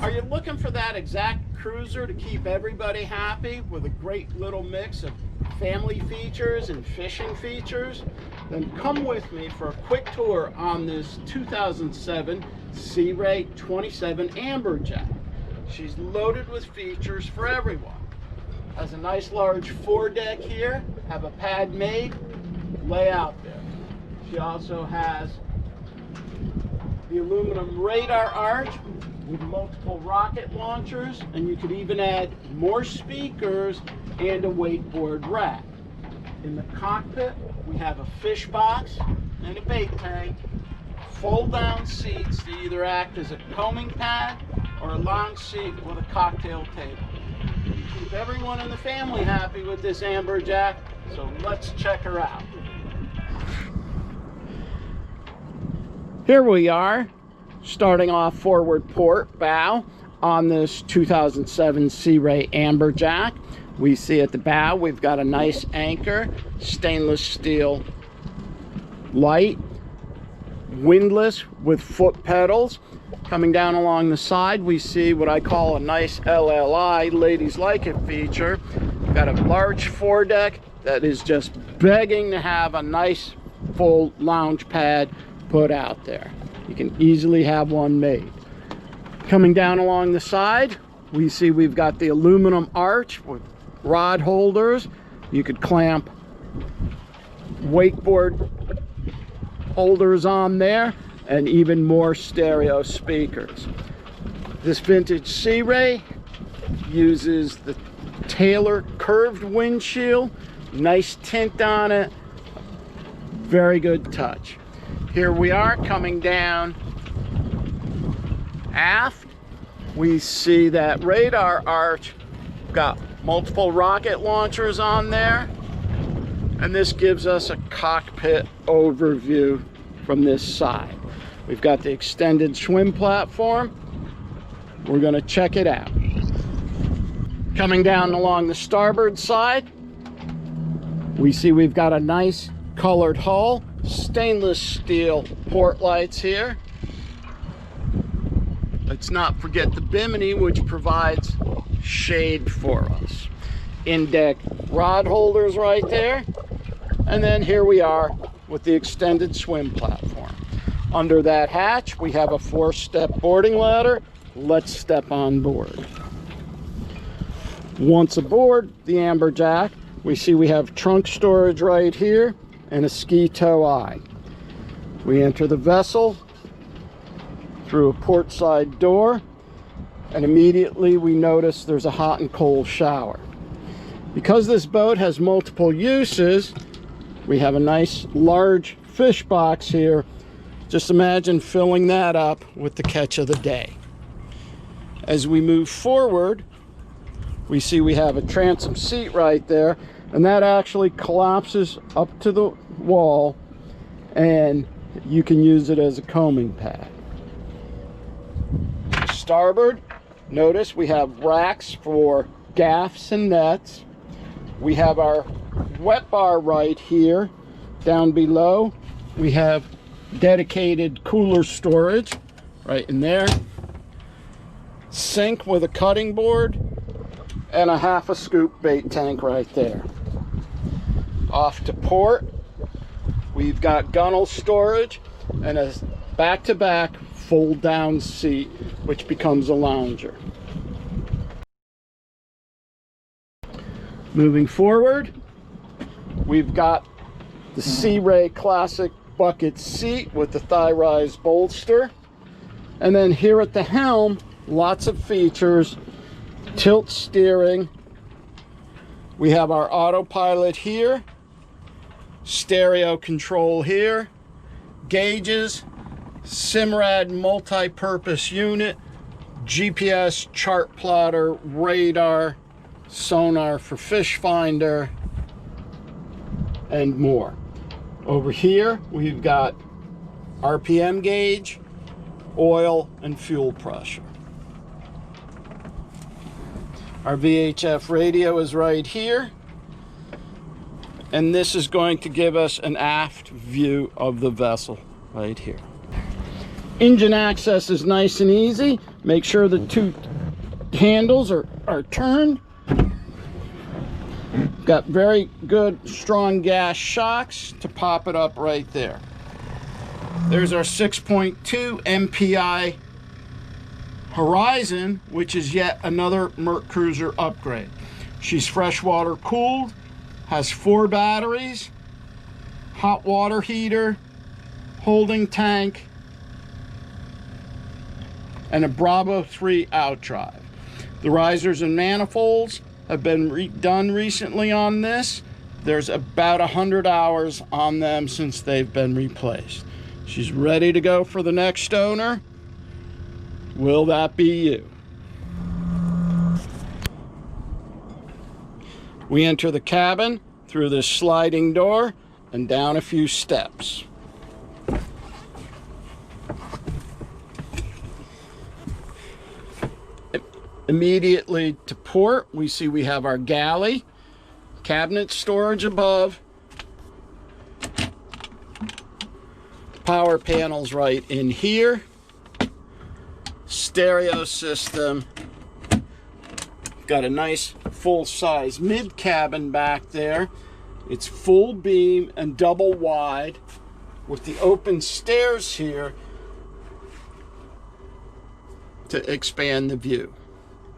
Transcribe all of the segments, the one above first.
Are you looking for that exact cruiser to keep everybody happy with a great little mix of family features and fishing features? Then come with me for a quick tour on this 2007 Sea Ray 27 Amberjack. She's loaded with features for everyone. Has a nice large foredeck here, have a pad made, lay out there. She also has the aluminum radar arch with multiple rocket launchers, and you could even add more speakers and a wakeboard rack. In the cockpit, we have a fish box and a bait tank, fold down seats to either act as a coaming pad or a lounge seat with a cocktail table. You keep everyone in the family happy with this Amberjack, so let's check her out. Here we are, starting off forward port bow on this 2007 Sea Ray Amberjack. We see at the bow we've got a nice anchor, stainless steel light, windlass with foot pedals. Coming down along the side, we see what I call a nice LLI, ladies like it feature. We've got a large foredeck that is just begging to have a nice full lounge pad put out there. You can easily have one made. Coming down along the side, we see we've got the aluminum arch with rod holders. You could clamp wakeboard holders on there, and even more stereo speakers. This vintage Sea Ray uses the Taylor curved windshield, nice tint on it, very good touch. Here we are coming down aft. We see that radar arch, got multiple rocket launchers on there, and this gives us a cockpit overview from this side. We've got the extended swim platform. We're going to check it out. Coming down along the starboard side, we see we've got a nice colored hull, stainless steel port lights here. Let's not forget the Bimini, which provides shade for us. In-deck rod holders right there. And then here we are with the extended swim platform. Under that hatch, we have a 4-step boarding ladder. Let's step on board. Once aboard the Amberjack, we see we have trunk storage right here and a ski tow eye. We enter the vessel through a portside door, and immediately we notice there's a hot and cold shower. Because this boat has multiple uses, we have a nice large fish box here. Just imagine filling that up with the catch of the day. As we move forward, we see we have a transom seat right there, and that actually collapses up to the wall, and you can use it as a coaming pad. Starboard, notice we have racks for gaffs and nets. We have our wet bar right here. Down below, we have dedicated cooler storage right in there. Sink with a cutting board and a 1/2 scoop bait tank right there. Off to port, we've got gunnel storage and a back-to-back fold-down seat, which becomes a lounger. Moving forward, we've got the Sea Ray Classic bucket seat with the thigh-rise bolster. And then here at the helm, lots of features. Tilt steering. We have our autopilot here. Stereo control here. Gauges. Simrad multi-purpose unit. GPS chart plotter, radar, sonar for fish finder, and more. Over here we've got RPM gauge, oil, and fuel pressure. Our VHF radio is right here, and this is going to give us an aft view of the vessel right here. Engine access is nice and easy. Make sure the two handles are turned. Got very good strong gas shocks to pop it up right there. There's our 6.2 MPI Horizon, which is yet another MerCruiser upgrade. She's freshwater cooled, has 4 batteries, hot water heater, holding tank, and a Bravo 3 outdrive. The risers and manifolds have been redone recently on this. There's about 100 hours on them since they've been replaced. She's ready to go for the next owner. Will that be you? We enter the cabin through this sliding door and down a few steps. Immediately to port, we see we have our galley, cabinet storage above, power panels right in here, stereo system, got a nice full-size mid-cabin back there. It's full beam and double wide with the open stairs here to expand the view.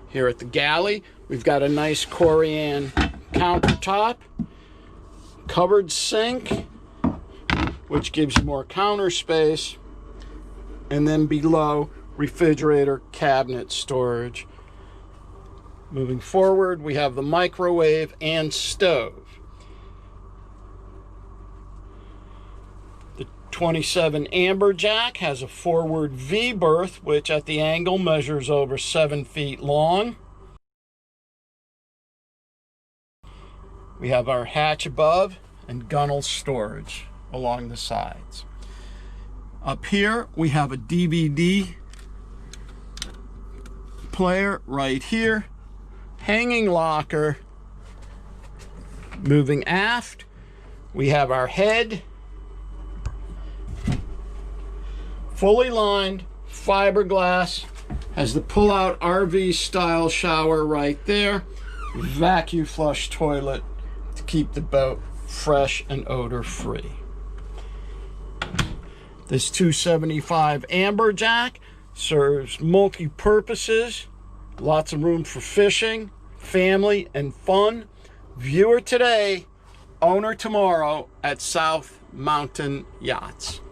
Here at the galley, we've got a nice Corian countertop, covered sink, which gives you more counter space, and then below, refrigerator cabinet storage. Moving forward, we have the microwave and stove. The 27 Amberjack has a forward V berth, which at the angle measures over 7 feet long. We have our hatch above and gunnel storage along the sides. Up here, we have a DVD player right here, hanging locker. Moving aft, we have our head, fully lined fiberglass, has the pull-out RV style shower right there, vacuum flush toilet to keep the boat fresh and odor free. This 275 Amberjack serves multi-purposes, lots of room for fishing, family, and fun. Viewer today, owner tomorrow at South Mountain Yachts.